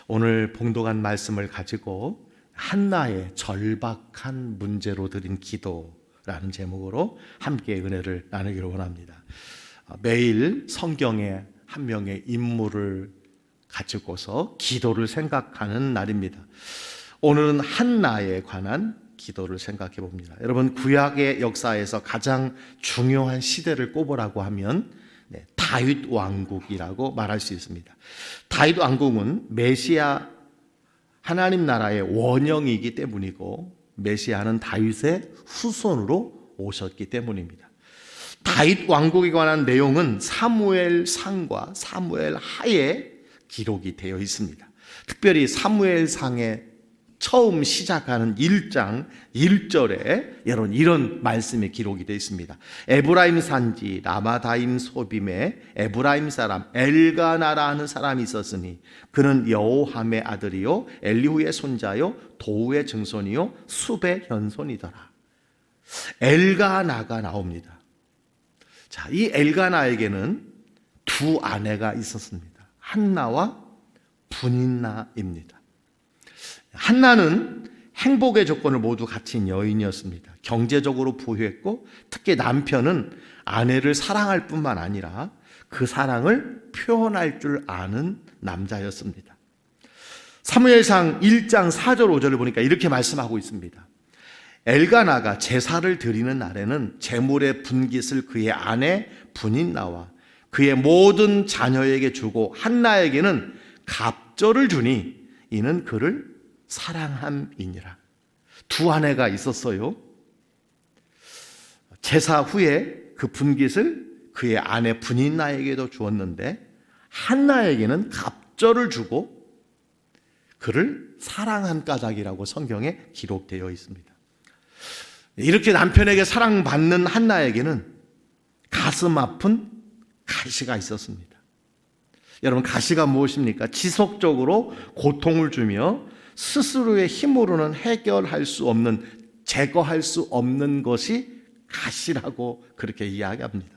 오늘 봉독한 말씀을 가지고 한나의 절박한 문제로 드린 기도라는 제목으로 함께 은혜를 나누기를 원합니다. 매일 성경에 한 명의 인물을 가지고서 기도를 생각하는 날입니다. 오늘은 한나에 관한 기도를 생각해 봅니다. 여러분, 구약의 역사에서 가장 중요한 시대를 꼽으라고 하면 다윗 왕국이라고 말할 수 있습니다. 다윗 왕국은 메시아 하나님 나라의 원형이기 때문이고, 메시아는 다윗의 후손으로 오셨기 때문입니다. 다윗 왕국에 관한 내용은 사무엘상과 사무엘하에 기록이 되어 있습니다. 특별히 사무엘상에 처음 시작하는 1장 1절에 여러분 이런 말씀이 기록이 되어 있습니다. 에브라임 산지 라마다임 소빔에 에브라임 사람 엘가나라 하는 사람이 있었으니 그는 여호함의 아들이요 엘리후의 손자요 도우의 증손이요 숲의 현손이더라. 엘가나가 나옵니다. 자, 이 엘가나에게는 두 아내가 있었습니다. 한나와 분인나입니다. 한나는 행복의 조건을 모두 갖춘 여인이었습니다. 경제적으로 부유했고, 특히 남편은 아내를 사랑할 뿐만 아니라 그 사랑을 표현할 줄 아는 남자였습니다. 사무엘상 1장 4절 5절을 보니까 이렇게 말씀하고 있습니다. 엘가나가 제사를 드리는 날에는 제물의 분깃을 그의 아내 분인나와 그의 모든 자녀에게 주고 한나에게는 갑절을 주니 이는 그를 사랑함이니라. 두 아내가 있었어요. 제사 후에 그 분깃을 그의 아내 분인나에게도 주었는데 한나에게는 갑절을 주고 그를 사랑한 까닭이라고 성경에 기록되어 있습니다. 이렇게 남편에게 사랑받는 한나에게는 가슴 아픈 가시가 있었습니다. 여러분, 가시가 무엇입니까? 지속적으로 고통을 주며 스스로의 힘으로는 해결할 수 없는, 제거할 수 없는 것이 가시라고 그렇게 이야기합니다.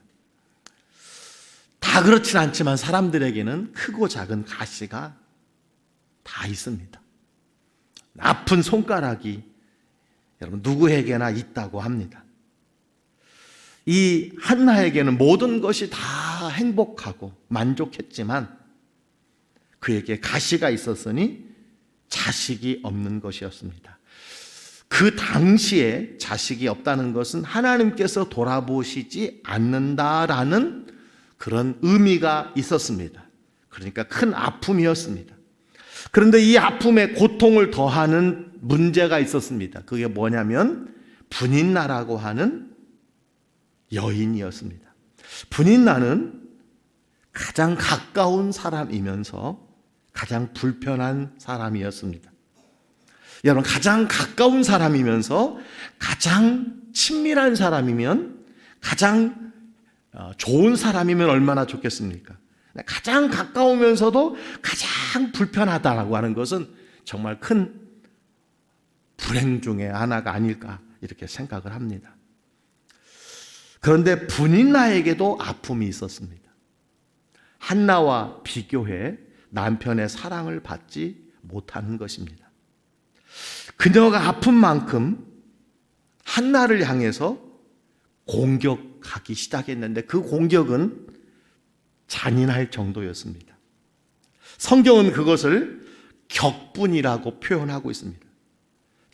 다 그렇진 않지만 사람들에게는 크고 작은 가시가 다 있습니다. 아픈 손가락이 여러분 누구에게나 있다고 합니다. 이 한나에게는 모든 것이 다 행복하고 만족했지만 그에게 가시가 있었으니 자식이 없는 것이었습니다. 그 당시에 자식이 없다는 것은 하나님께서 돌아보시지 않는다라는 그런 의미가 있었습니다. 그러니까 큰 아픔이었습니다. 그런데 이 아픔에 고통을 더하는 문제가 있었습니다. 그게 뭐냐면 분인나라고 하는 여인이었습니다. 분인나는 가장 가까운 사람이면서 가장 불편한 사람이었습니다. 여러분, 가장 가까운 사람이면서 가장 친밀한 사람이면, 가장 좋은 사람이면 얼마나 좋겠습니까? 가장 가까우면서도 가장 불편하다라고 하는 것은 정말 큰 불행 중에 하나가 아닐까 이렇게 생각을 합니다. 그런데 분인나에게도 아픔이 있었습니다. 한나와 비교해 남편의 사랑을 받지 못하는 것입니다. 그녀가 아픈 만큼 한나를 향해서 공격하기 시작했는데 그 공격은 잔인할 정도였습니다. 성경은 그것을 격분이라고 표현하고 있습니다.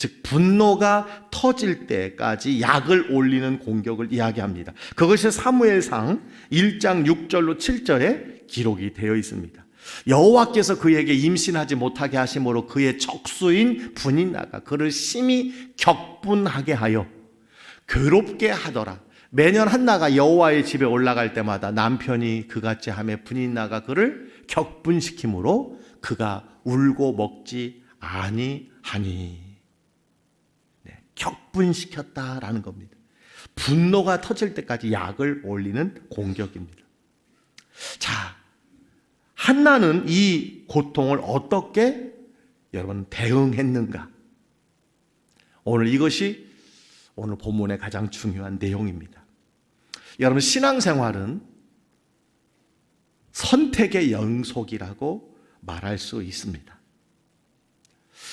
즉 분노가 터질 때까지 약을 올리는 공격을 이야기합니다. 그것이 사무엘상 1장 6절로 7절에 기록이 되어 있습니다. 여호와께서 그에게 임신하지 못하게 하심으로 그의 적수인 분인나가 그를 심히 격분하게 하여 괴롭게 하더라. 매년 한나가 여호와의 집에 올라갈 때마다 남편이 그같이 하며 분인나가 그를 격분시키므로 그가 울고 먹지 아니하니. 격분시켰다라는 겁니다. 분노가 터질 때까지 약을 올리는 공격입니다. 자, 한나는 이 고통을 어떻게 여러분 대응했는가? 오늘 이것이 오늘 본문의 가장 중요한 내용입니다. 여러분, 신앙생활은 선택의 연속이라고 말할 수 있습니다.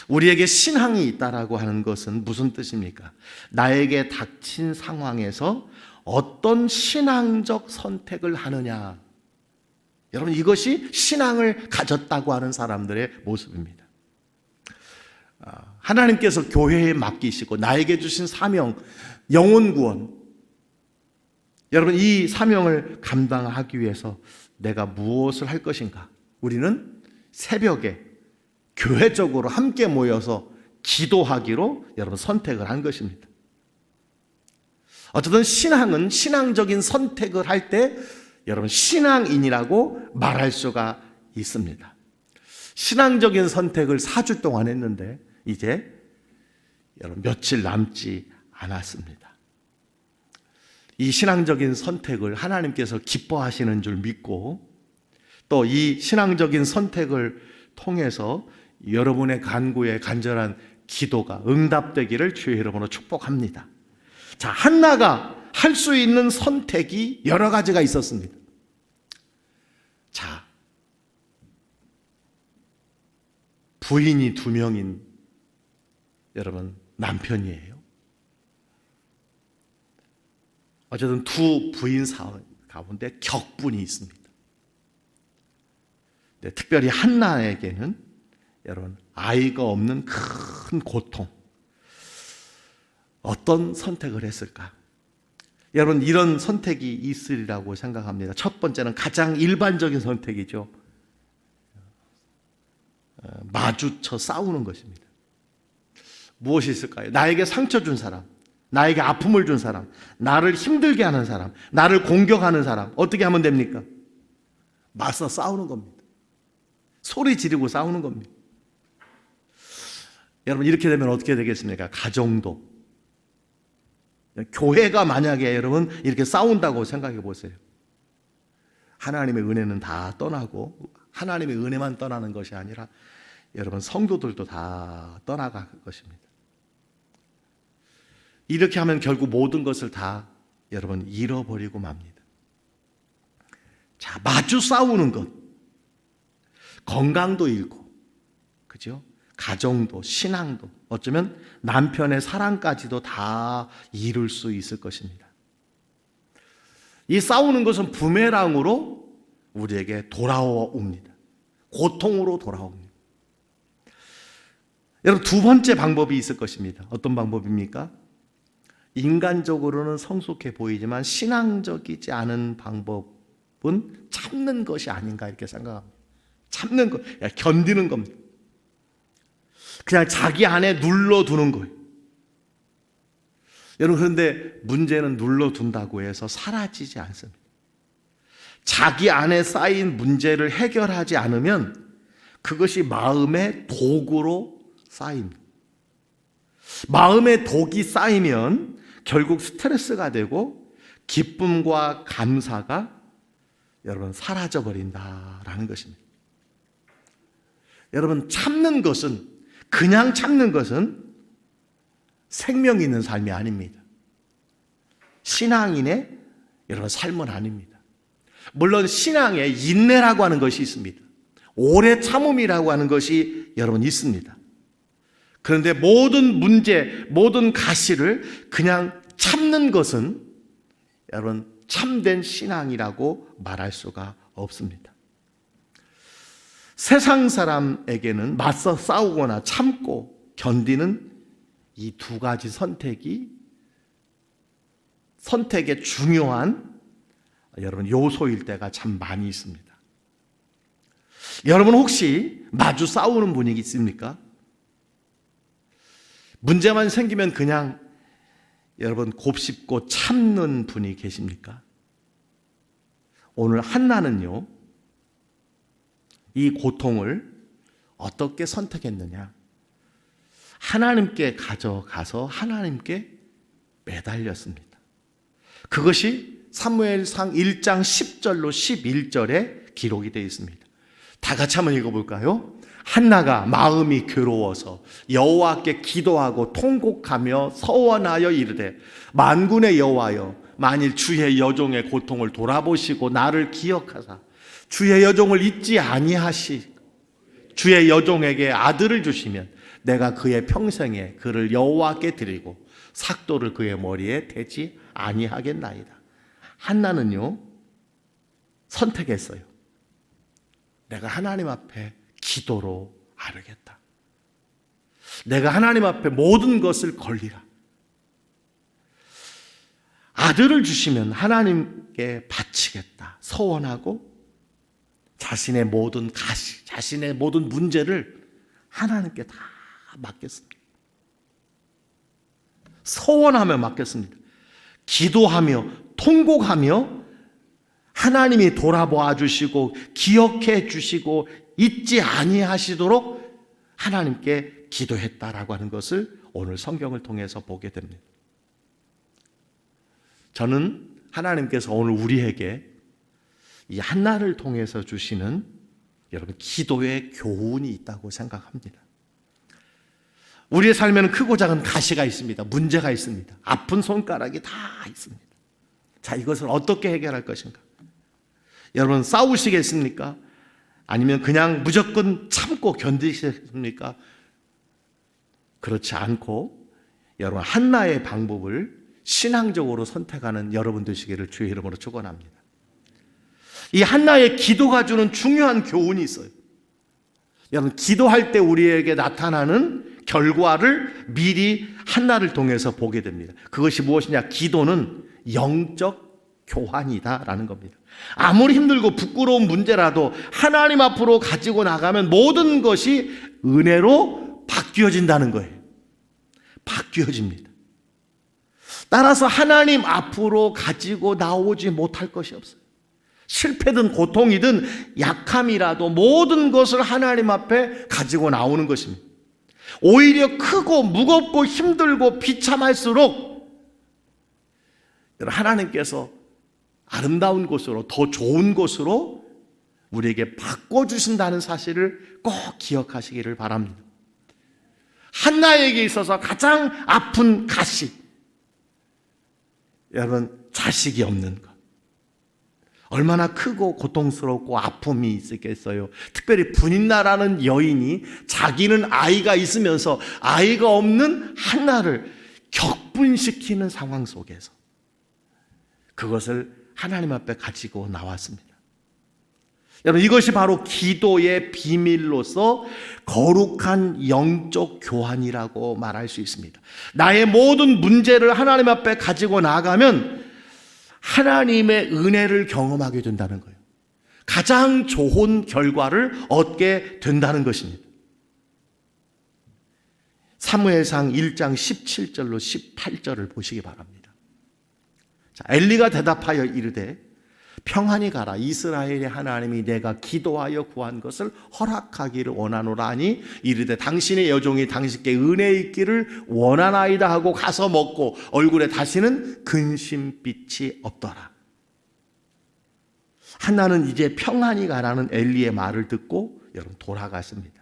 우리에게 신앙이 있다라고 하는 것은 무슨 뜻입니까? 나에게 닥친 상황에서 어떤 신앙적 선택을 하느냐. 여러분, 이것이 신앙을 가졌다고 하는 사람들의 모습입니다. 하나님께서 교회에 맡기시고 나에게 주신 사명, 영혼 구원. 여러분, 이 사명을 감당하기 위해서 내가 무엇을 할 것인가? 우리는 새벽에 교회적으로 함께 모여서 기도하기로 여러분 선택을 한 것입니다. 어쨌든 신앙은 신앙적인 선택을 할 때 여러분 신앙인이라고 말할 수가 있습니다. 신앙적인 선택을 4주 동안 했는데 이제 여러분 며칠 남지 않았습니다. 이 신앙적인 선택을 하나님께서 기뻐하시는 줄 믿고 또 이 신앙적인 선택을 통해서 여러분의 간구에 간절한 기도가 응답되기를 주의 이름으로 축복합니다. 자, 한나가 할 수 있는 선택이 여러 가지가 있었습니다. 자, 부인이 2명인 여러분 남편이에요. 어쨌든 2 부인 가운데 격분이 있습니다. 네, 특별히 한나에게는 여러분 아이가 없는 큰 고통. 어떤 선택을 했을까? 여러분 이런 선택이 있으리라고 생각합니다. 첫 번째는 가장 일반적인 선택이죠. 마주쳐 싸우는 것입니다. 무엇이 있을까요? 나에게 상처 준 사람, 나에게 아픔을 준 사람, 나를 힘들게 하는 사람, 나를 공격하는 사람, 어떻게 하면 됩니까? 맞서 싸우는 겁니다. 소리 지르고 싸우는 겁니다. 여러분 이렇게 되면 어떻게 되겠습니까? 가정도, 교회가 만약에 여러분 이렇게 싸운다고 생각해 보세요. 하나님의 은혜는 다 떠나고 하나님의 은혜만 떠나는 것이 아니라 여러분 성도들도 다 떠나갈 것입니다. 이렇게 하면 결국 모든 것을 다 여러분 잃어버리고 맙니다. 자, 마주 싸우는 것, 건강도 잃고, 그죠? 가정도, 신앙도, 어쩌면 남편의 사랑까지도 다 잃을 수 있을 것입니다. 이 싸우는 것은 부메랑으로 우리에게 돌아옵니다. 고통으로 돌아옵니다. 여러분, 2번째 방법이 있을 것입니다. 어떤 방법입니까? 인간적으로는 성숙해 보이지만 신앙적이지 않은 방법은 참는 것이 아닌가 이렇게 생각합니다. 참는 것, 견디는 겁니다. 그냥 자기 안에 눌러두는 거예요. 여러분 그런데 문제는 눌러둔다고 해서 사라지지 않습니다. 자기 안에 쌓인 문제를 해결하지 않으면 그것이 마음의 독으로 쌓입니다. 마음의 독이 쌓이면 결국 스트레스가 되고 기쁨과 감사가 여러분 사라져버린다라는 것입니다. 여러분 참는 것은, 그냥 참는 것은 생명 있는 삶이 아닙니다. 신앙인의 여러분 삶은 아닙니다. 물론 신앙에 인내라고 하는 것이 있습니다. 오래 참음이라고 하는 것이 여러분 있습니다. 그런데 모든 문제, 모든 가시를 그냥 참는 것은 여러분 참된 신앙이라고 말할 수가 없습니다. 세상 사람에게는 맞서 싸우거나 참고 견디는 이 2가지 선택의 중요한 여러분 요소일 때가 참 많이 있습니다. 여러분 혹시 마주 싸우는 분이 있습니까? 문제만 생기면 그냥 여러분 곱씹고 참는 분이 계십니까? 오늘 한나는요, 이 고통을 어떻게 선택했느냐? 하나님께 가져가서 하나님께 매달렸습니다. 그것이 사무엘상 1장 10절로 11절에 기록이 되어 있습니다. 다 같이 한번 읽어볼까요? 한나가 마음이 괴로워서 여호와께 기도하고 통곡하며 서원하여 이르되 만군의 여호와여, 만일 주의 여종의 고통을 돌아보시고 나를 기억하사 주의 여종을 잊지 아니하시 주의 여종에게 아들을 주시면 내가 그의 평생에 그를 여호와께 드리고 삭도를 그의 머리에 대지 아니하겠나이다. 한나는요, 선택했어요. 내가 하나님 앞에 기도로 아뢰겠다. 내가 하나님 앞에 모든 것을 걸리라. 아들을 주시면 하나님께 바치겠다 서원하고 자신의 모든 가시, 자신의 모든 문제를 하나님께 다 맡겼습니다. 서원하며 맡겼습니다. 기도하며 통곡하며 하나님이 돌아보아 주시고 기억해 주시고 잊지 아니하시도록 하나님께 기도했다라고 하는 것을 오늘 성경을 통해서 보게 됩니다. 저는 하나님께서 오늘 우리에게 이 한나를 통해서 주시는 여러분 기도의 교훈이 있다고 생각합니다. 우리의 삶에는 크고 작은 가시가 있습니다. 문제가 있습니다. 아픈 손가락이 다 있습니다. 자, 이것을 어떻게 해결할 것인가? 여러분 싸우시겠습니까? 아니면 그냥 무조건 참고 견디시겠습니까? 그렇지 않고 여러분 한나의 방법을 신앙적으로 선택하는 여러분 되시기를 주의 이름으로 축원합니다. 이 한나의 기도가 주는 중요한 교훈이 있어요. 여러분 기도할 때 우리에게 나타나는 결과를 미리 한나를 통해서 보게 됩니다. 그것이 무엇이냐? 기도는 영적 교환이다라는 겁니다. 아무리 힘들고 부끄러운 문제라도 하나님 앞으로 가지고 나가면 모든 것이 은혜로 바뀌어진다는 거예요. 바뀌어집니다. 따라서 하나님 앞으로 가지고 나오지 못할 것이 없어요. 실패든 고통이든 약함이라도 모든 것을 하나님 앞에 가지고 나오는 것입니다. 오히려 크고 무겁고 힘들고 비참할수록 하나님께서 아름다운 곳으로, 더 좋은 곳으로 우리에게 바꿔주신다는 사실을 꼭 기억하시기를 바랍니다. 한나에게 있어서 가장 아픈 가시, 여러분 자식이 없는 것, 얼마나 크고 고통스럽고 아픔이 있겠어요. 특별히 분인나라는 여인이 자기는 아이가 있으면서 아이가 없는 한나를 격분시키는 상황 속에서 그것을 하나님 앞에 가지고 나왔습니다. 여러분 이것이 바로 기도의 비밀로서 거룩한 영적 교환이라고 말할 수 있습니다. 나의 모든 문제를 하나님 앞에 가지고 나가면 하나님의 은혜를 경험하게 된다는 거예요. 가장 좋은 결과를 얻게 된다는 것입니다. 사무엘상 1장 17절로 18절을 보시기 바랍니다. 자, 엘리가 대답하여 이르되 평안히 가라. 이스라엘의 하나님이 내가 기도하여 구한 것을 허락하기를 원하노라 하니 이르되 당신의 여종이 당신께 은혜 있기를 원하나이다 하고 가서 먹고 얼굴에 다시는 근심빛이 없더라. 한나는 이제 평안히 가라는 엘리의 말을 듣고 여러분 돌아갔습니다.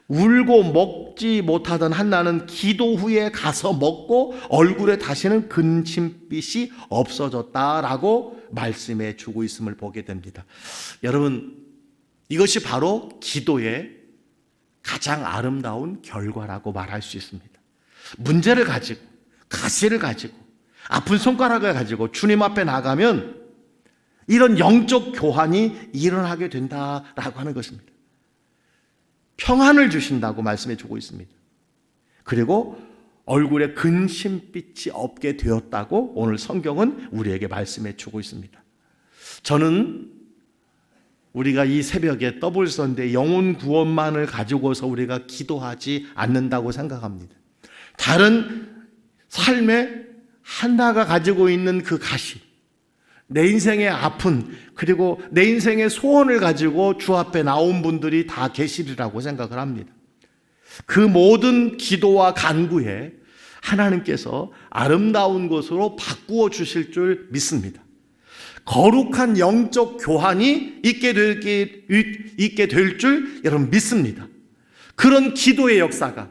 울고 먹지 못하던 한나는 기도 후에 가서 먹고 얼굴에 다시는 근심빛이 없어졌다라고 말씀해 주고 있음을 보게 됩니다. 여러분 이것이 바로 기도의 가장 아름다운 결과라고 말할 수 있습니다. 문제를 가지고 가시를 가지고 아픈 손가락을 가지고 주님 앞에 나가면 이런 영적 교환이 일어나게 된다라고 하는 것입니다. 평안을 주신다고 말씀해 주고 있습니다. 그리고 얼굴에 근심빛이 없게 되었다고 오늘 성경은 우리에게 말씀해 주고 있습니다. 저는 우리가 이 새벽에 더블 선데이 영혼 구원만을 가지고서 우리가 기도하지 않는다고 생각합니다. 다른 삶에 한나가 가지고 있는 그 가시, 내 인생의 아픈 그리고 내 인생의 소원을 가지고 주 앞에 나온 분들이 다 계시리라고 생각을 합니다. 그 모든 기도와 간구에 하나님께서 아름다운 것으로 바꾸어 주실 줄 믿습니다. 거룩한 영적 교환이 있게 될 줄 여러분 믿습니다. 그런 기도의 역사가,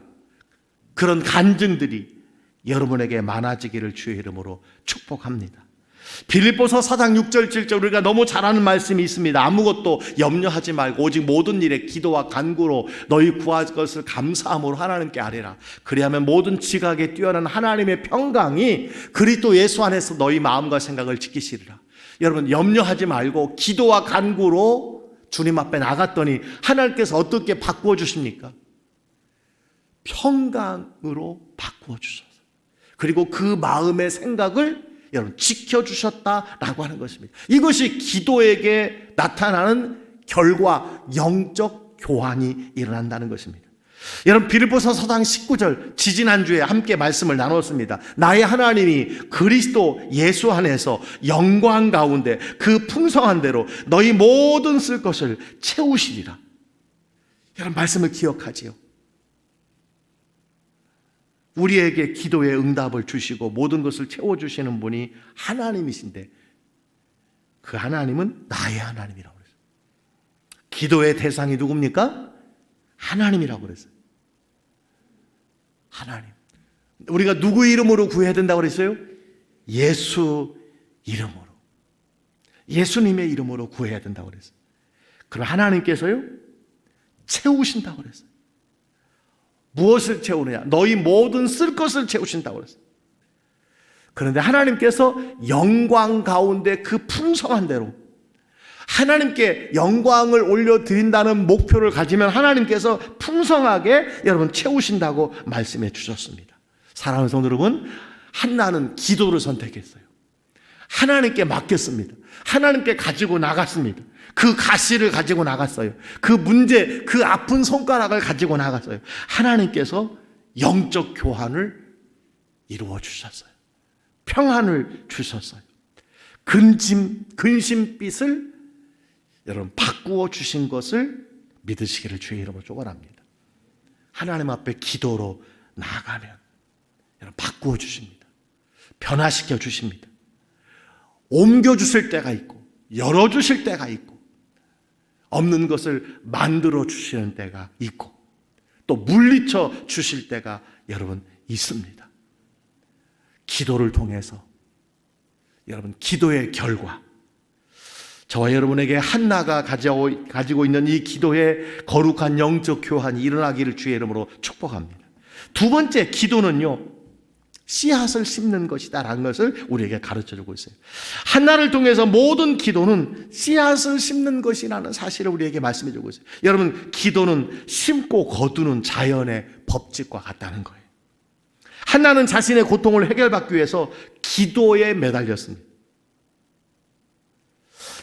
그런 간증들이 여러분에게 많아지기를 주의 이름으로 축복합니다. 빌립보서 4장 6절 7절 우리가 너무 잘 아는 말씀이 있습니다. 아무것도 염려하지 말고 오직 모든 일에 기도와 간구로 너희 구할 것을 감사함으로 하나님께 아뢰라. 그리하면 모든 지각에 뛰어난 하나님의 평강이 그리스도 예수 안에서 너희 마음과 생각을 지키시리라. 여러분, 염려하지 말고 기도와 간구로 주님 앞에 나갔더니 하나님께서 어떻게 바꾸어 주십니까? 평강으로 바꾸어 주셨어요. 그리고 그 마음의 생각을 여러분 지켜주셨다라고 하는 것입니다. 이것이 기도에게 나타나는 결과, 영적 교환이 일어난다는 것입니다. 여러분, 빌립보서 4장 19절 지지난주에 함께 말씀을 나눴습니다. 나의 하나님이 그리스도 예수 안에서 영광 가운데 그 풍성한 대로 너희 모든 쓸 것을 채우시리라. 여러분, 말씀을 기억하지요. 우리에게 기도의 응답을 주시고 모든 것을 채워주시는 분이 하나님이신데 그 하나님은 나의 하나님이라고 그랬어요. 기도의 대상이 누굽니까? 하나님이라고 그랬어요. 하나님. 우리가 누구 이름으로 구해야 된다고 그랬어요? 예수 이름으로. 예수님의 이름으로 구해야 된다고 그랬어요. 그럼 하나님께서요 채우신다고 그랬어요. 무엇을 채우느냐? 너희 모든 쓸 것을 채우신다고 그랬어요. 그런데 하나님께서 영광 가운데 그 풍성한 대로 하나님께 영광을 올려드린다는 목표를 가지면 하나님께서 풍성하게 여러분 채우신다고 말씀해 주셨습니다. 사랑하는 성도 여러분, 한나는 기도를 선택했어요. 하나님께 맡겼습니다. 하나님께 가지고 나갔습니다. 그 가시를 가지고 나갔어요. 그 문제, 그 아픈 손가락을 가지고 나갔어요. 하나님께서 영적 교환을 이루어 주셨어요. 평안을 주셨어요. 근심빛을 여러분 바꾸어 주신 것을 믿으시기를 주의 이름으로 축원합니다. 하나님 앞에 기도로 나아가면 여러분 바꾸어 주십니다. 변화시켜 주십니다. 옮겨 주실 때가 있고 열어 주실 때가 있고 없는 것을 만들어 주시는 때가 있고 또 물리쳐 주실 때가 여러분 있습니다. 기도를 통해서 여러분 기도의 결과, 저와 여러분에게 한나가 가지고 있는 이 기도의 거룩한 영적 교환이 일어나기를 주의 이름으로 축복합니다. 두 번째, 기도는요 씨앗을 심는 것이다 라는 것을 우리에게 가르쳐주고 있어요. 한나를 통해서 모든 기도는 씨앗을 심는 것이라는 사실을 우리에게 말씀해주고 있어요. 여러분, 기도는 심고 거두는 자연의 법칙과 같다는 거예요. 한나는 자신의 고통을 해결받기 위해서 기도에 매달렸습니다.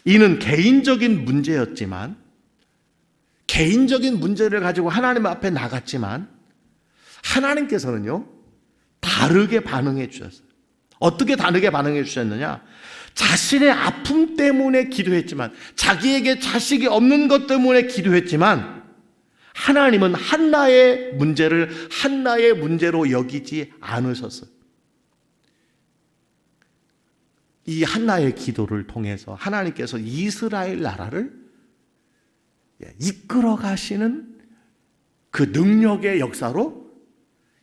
이는 개인적인 문제였지만, 개인적인 문제를 가지고 하나님 앞에 나갔지만 하나님께서는요 다르게 반응해 주셨어요. 어떻게 다르게 반응해 주셨느냐? 자신의 아픔 때문에 기도했지만, 자기에게 자식이 없는 것 때문에 기도했지만 하나님은 한나의 문제를 한나의 문제로 여기지 않으셨어요. 이 한나의 기도를 통해서 하나님께서 이스라엘 나라를 이끌어 가시는 그 능력의 역사로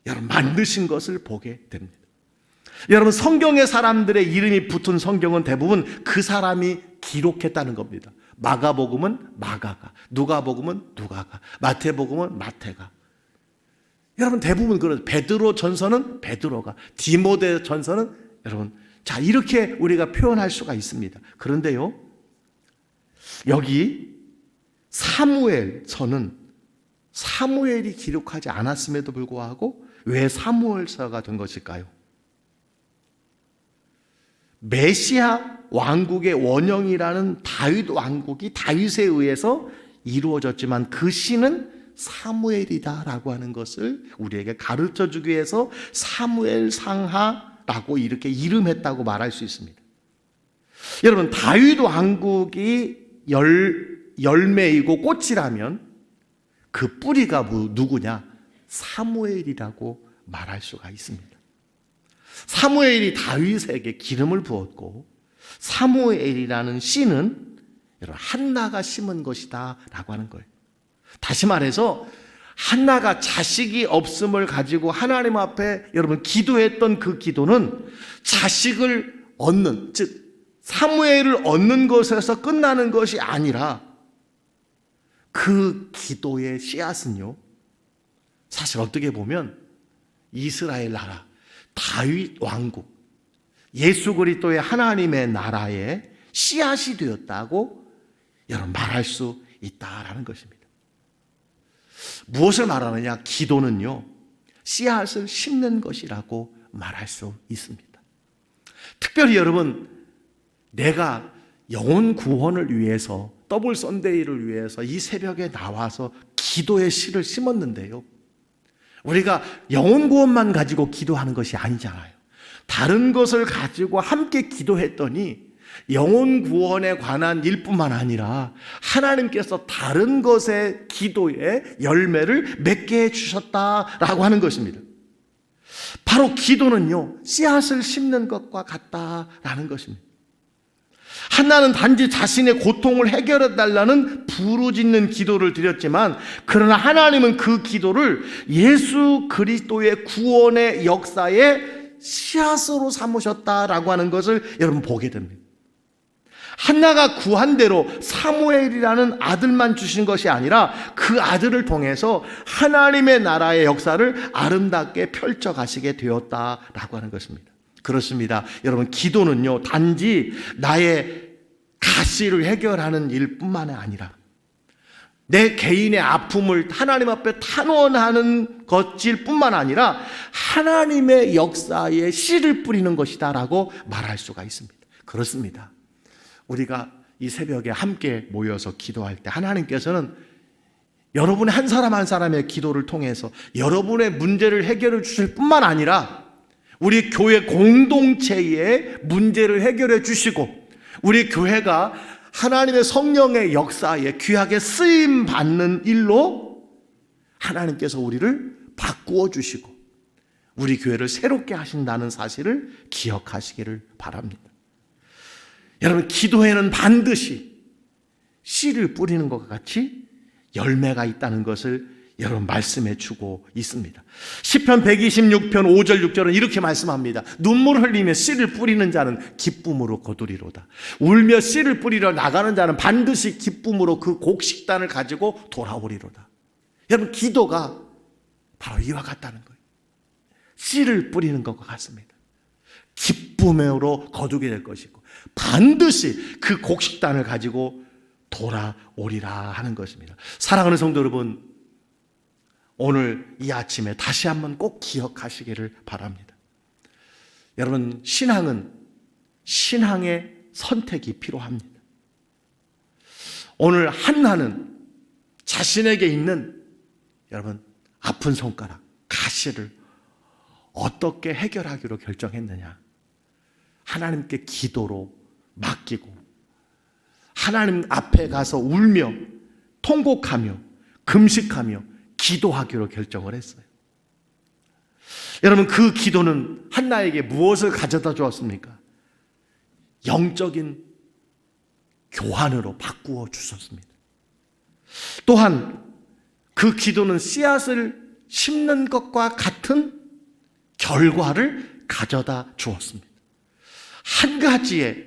여러분 만드신 것을 보게 됩니다. 여러분, 성경의 사람들의 이름이 붙은 성경은 대부분 그 사람이 기록했다는 겁니다. 마가복음은 마가가, 누가복음은 누가가, 마태복음은 마태가. 여러분 대부분 그런, 베드로 전서는 베드로가, 디모데 전서는 여러분 자 이렇게 우리가 표현할 수가 있습니다. 그런데요 여기 사무엘서는 사무엘이 기록하지 않았음에도 불구하고 왜 사무엘서가 된 것일까요? 메시아 왕국의 원형이라는 다윗 왕국이 다윗에 의해서 이루어졌지만 그 시는 사무엘이다라고 하는 것을 우리에게 가르쳐주기 위해서 사무엘상하라고 이렇게 이름했다고 말할 수 있습니다. 여러분, 다윗 왕국이 열매이고 꽃이라면 그 뿌리가 누구냐? 사무엘이라고 말할 수가 있습니다. 사무엘이 다윗에게 기름을 부었고 사무엘이라는 씨는 여러분 한나가 심은 것이다 라고 하는 거예요. 다시 말해서 한나가 자식이 없음을 가지고 하나님 앞에 여러분 기도했던 그 기도는 자식을 얻는, 즉 사무엘을 얻는 것에서 끝나는 것이 아니라 그 기도의 씨앗은요, 사실 어떻게 보면 이스라엘 나라, 다윗 왕국, 예수 그리스도의 하나님의 나라의 씨앗이 되었다고 여러분 말할 수 있다라는 것입니다. 무엇을 말하느냐? 기도는요, 씨앗을 심는 것이라고 말할 수 있습니다. 특별히 여러분, 내가 영혼 구원을 위해서, 더블 선데이를 위해서 이 새벽에 나와서 기도의 씨를 심었는데요, 우리가 영혼 구원만 가지고 기도하는 것이 아니잖아요. 다른 것을 가지고 함께 기도했더니 영혼 구원에 관한 일뿐만 아니라 하나님께서 다른 것의 기도의 열매를 맺게 해주셨다라고 하는 것입니다. 바로 기도는요, 씨앗을 심는 것과 같다라는 것입니다. 한나는 단지 자신의 고통을 해결해 달라는 부르짖는 기도를 드렸지만, 그러나 하나님은 그 기도를 예수 그리스도의 구원의 역사의 씨앗으로 삼으셨다라고 하는 것을 여러분 보게 됩니다. 한나가 구한 대로 사무엘이라는 아들만 주신 것이 아니라 그 아들을 통해서 하나님의 나라의 역사를 아름답게 펼쳐가시게 되었다라고 하는 것입니다. 그렇습니다. 여러분, 기도는요, 단지 나의 가시를 해결하는 일뿐만 아니라 내 개인의 아픔을 하나님 앞에 탄원하는 것일 뿐만 아니라 하나님의 역사에 씨를 뿌리는 것이다라고 말할 수가 있습니다. 그렇습니다. 우리가 이 새벽에 함께 모여서 기도할 때 하나님께서는 여러분의 한 사람 한 사람의 기도를 통해서 여러분의 문제를 해결해 주실 뿐만 아니라 우리 교회 공동체의 문제를 해결해 주시고, 우리 교회가 하나님의 성령의 역사에 귀하게 쓰임 받는 일로 하나님께서 우리를 바꾸어 주시고 우리 교회를 새롭게 하신다는 사실을 기억하시기를 바랍니다. 여러분, 기도에는 반드시 씨를 뿌리는 것과 같이 열매가 있다는 것을 여러분 말씀해 주고 있습니다. 시편 126편 5절 6절은 이렇게 말씀합니다. 눈물 흘리며 씨를 뿌리는 자는 기쁨으로 거두리로다. 울며 씨를 뿌리러 나가는 자는 반드시 기쁨으로 그 곡식단을 가지고 돌아오리로다. 여러분, 기도가 바로 이와 같다는 거예요. 씨를 뿌리는 것과 같습니다. 기쁨으로 거두게 될 것이고 반드시 그 곡식단을 가지고 돌아오리라 하는 것입니다. 사랑하는 성도 여러분, 오늘 이 아침에 다시 한번 꼭 기억하시기를 바랍니다. 여러분, 신앙은 신앙의 선택이 필요합니다. 오늘 한나는 자신에게 있는 여러분 아픈 손가락, 가시를 어떻게 해결하기로 결정했느냐? 하나님께 기도로 맡기고 하나님 앞에 가서 울며 통곡하며 금식하며 기도하기로 결정을 했어요. 여러분, 그 기도는 한나에게 무엇을 가져다 주었습니까? 영적인 교환으로 바꾸어 주셨습니다. 또한 그 기도는 씨앗을 심는 것과 같은 결과를 가져다 주었습니다. 한 가지의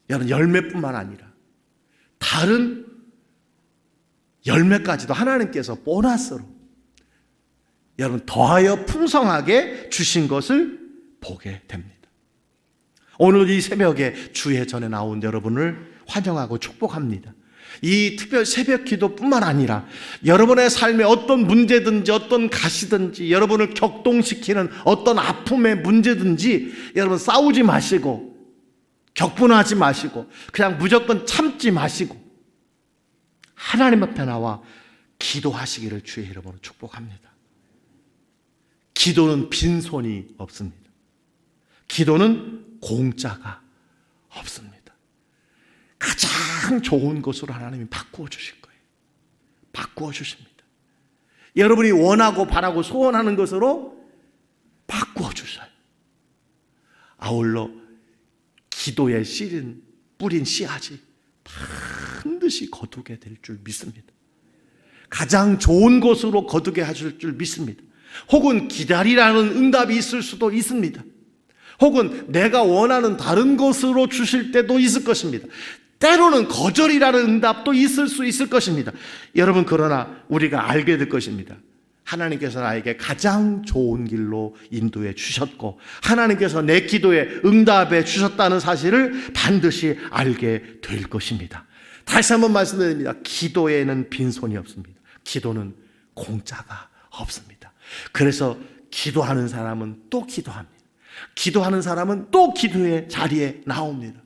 여러분 열매뿐만 아니라 다른 열매까지도 하나님께서 보너스로 여러분 더하여 풍성하게 주신 것을 보게 됩니다. 오늘 이 새벽에 주의 전에 나온 여러분을 환영하고 축복합니다. 이 특별 새벽 기도뿐만 아니라 여러분의 삶에 어떤 문제든지 어떤 가시든지 여러분을 격동시키는 어떤 아픔의 문제든지 여러분 싸우지 마시고 격분하지 마시고 그냥 무조건 참지 마시고 하나님 앞에 나와 기도하시기를 주의 이름으로 축복합니다. 기도는 빈손이 없습니다. 기도는 공짜가 없습니다. 가장 좋은 것으로 하나님이 바꾸어 주실 거예요. 바꾸어 주십니다. 여러분이 원하고 바라고 소원하는 것으로 바꾸어 주셔요. 아울러 기도에 뿌린 씨앗이 반드시 거두게 될 줄 믿습니다. 가장 좋은 것으로 거두게 하실 줄 믿습니다. 혹은 기다리라는 응답이 있을 수도 있습니다. 혹은 내가 원하는 다른 것으로 주실 때도 있을 것입니다. 때로는 거절이라는 응답도 있을 수 있을 것입니다. 여러분, 그러나 우리가 알게 될 것입니다. 하나님께서 나에게 가장 좋은 길로 인도해 주셨고 하나님께서 내 기도에 응답해 주셨다는 사실을 반드시 알게 될 것입니다. 다시 한번 말씀드립니다. 기도에는 빈손이 없습니다. 기도는 공짜가 없습니다. 그래서 기도하는 사람은 또 기도합니다. 기도하는 사람은 또 기도의 자리에 나옵니다.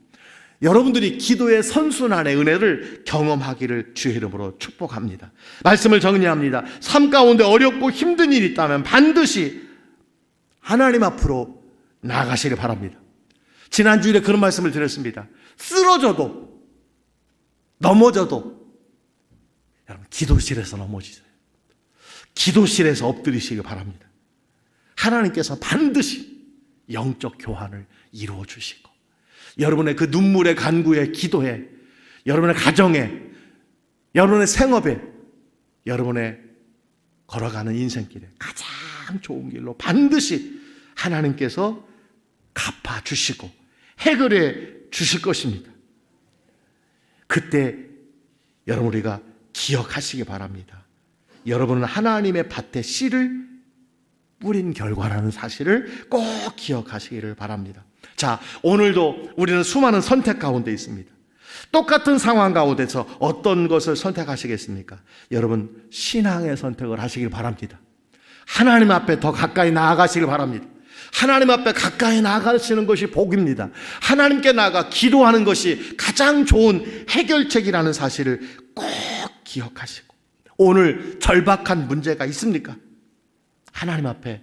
여러분들이 기도의 선순환의 은혜를 경험하기를 주의 이름으로 축복합니다. 말씀을 정리합니다. 삶 가운데 어렵고 힘든 일이 있다면 반드시 하나님 앞으로 나아가시길 바랍니다. 지난주일에 그런 말씀을 드렸습니다. 쓰러져도 넘어져도 여러분 기도실에서 넘어지세요. 기도실에서 엎드리시길 바랍니다. 하나님께서 반드시 영적 교환을 이루어 주시고 여러분의 그 눈물의 간구에 기도에 여러분의 가정에 여러분의 생업에 여러분의 걸어가는 인생길에 가장 좋은 길로 반드시 하나님께서 갚아주시고 해결해 주실 것입니다. 그때 여러분 우리가 기억하시기 바랍니다. 여러분은 하나님의 밭에 씨를 뿌린 결과라는 사실을 꼭 기억하시기를 바랍니다. 자, 오늘도 우리는 수많은 선택 가운데 있습니다. 똑같은 상황 가운데서 어떤 것을 선택하시겠습니까? 여러분, 신앙의 선택을 하시길 바랍니다. 하나님 앞에 더 가까이 나아가시길 바랍니다. 하나님 앞에 가까이 나아가시는 것이 복입니다. 하나님께 나아가 기도하는 것이 가장 좋은 해결책이라는 사실을 꼭 기억하시고 오늘 절박한 문제가 있습니까? 하나님 앞에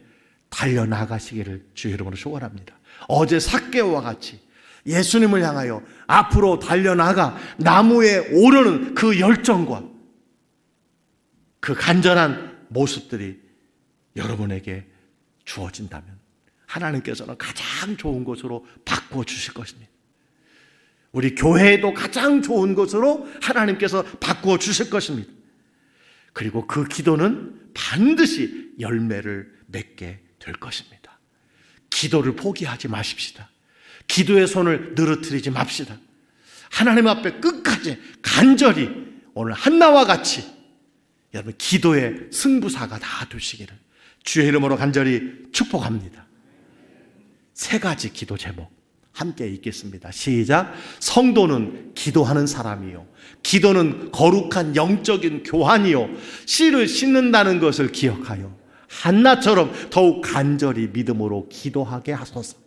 달려나가시기를 주의 이름으로 축원합니다. 어제 삭개오와 같이 예수님을 향하여 앞으로 달려나가 나무에 오르는 그 열정과 그 간절한 모습들이 여러분에게 주어진다면 하나님께서는 가장 좋은 것으로 바꾸어 주실 것입니다. 우리 교회에도 가장 좋은 것으로 하나님께서 바꾸어 주실 것입니다. 그리고 그 기도는 반드시 열매를 맺게 될 것입니다. 기도를 포기하지 마십시다. 기도의 손을 늘어뜨리지 맙시다. 하나님 앞에 끝까지 간절히 오늘 한나와 같이 여러분 기도의 승부사가 다 되시기를 주의 이름으로 간절히 축복합니다. 세 가지 기도 제목 함께 읽겠습니다. 시작. 성도는 기도하는 사람이요 기도는 거룩한 영적인 교환이요 씨를 씻는다는 것을 기억하여 한나처럼 더욱 간절히 믿음으로 기도하게 하소서.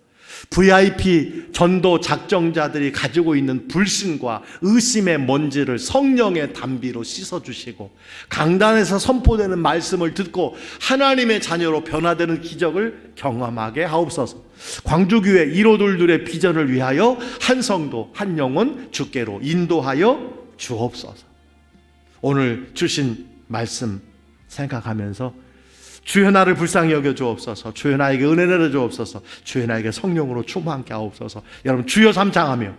VIP 전도 작정자들이 가지고 있는 불신과 의심의 먼지를 성령의 단비로 씻어주시고 강단에서 선포되는 말씀을 듣고 하나님의 자녀로 변화되는 기적을 경험하게 하옵소서. 광주교회 1호들의 비전을 위하여 한 성도 한 영혼 주께로 인도하여 주옵소서. 오늘 주신 말씀 생각하면서 주여 나를 불쌍히 여겨 주옵소서. 주여 나에게 은혜 내려 주옵소서. 주여 나에게 성령으로 충만케 하옵소서. 여러분 주여 삼창하며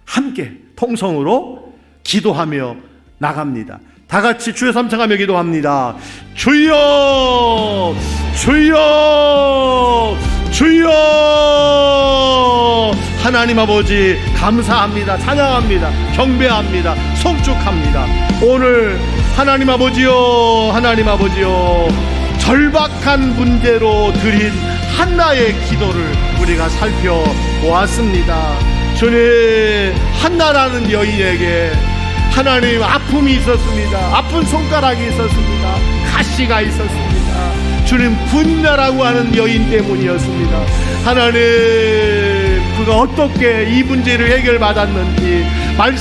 함께 통성으로 기도하며 나갑니다. 다 같이 주여 삼창하며 기도합니다. 주여 주여 주여. 하나님 아버지 감사합니다. 찬양합니다. 경배합니다. 송축합니다. 오늘 하나님 아버지요 하나님 아버지요 절박한 문제로 드린 한나의 기도를 우리가 살펴보았습니다. 주님, 한나라는 여인에게 하나님 아픔이 있었습니다. 아픈 손가락이 있었습니다. 가시가 있었습니다. 주님, 분야라고 하는 여인 때문이었습니다. 하나님, 그가 어떻게 이 문제를 해결받았는지 말씀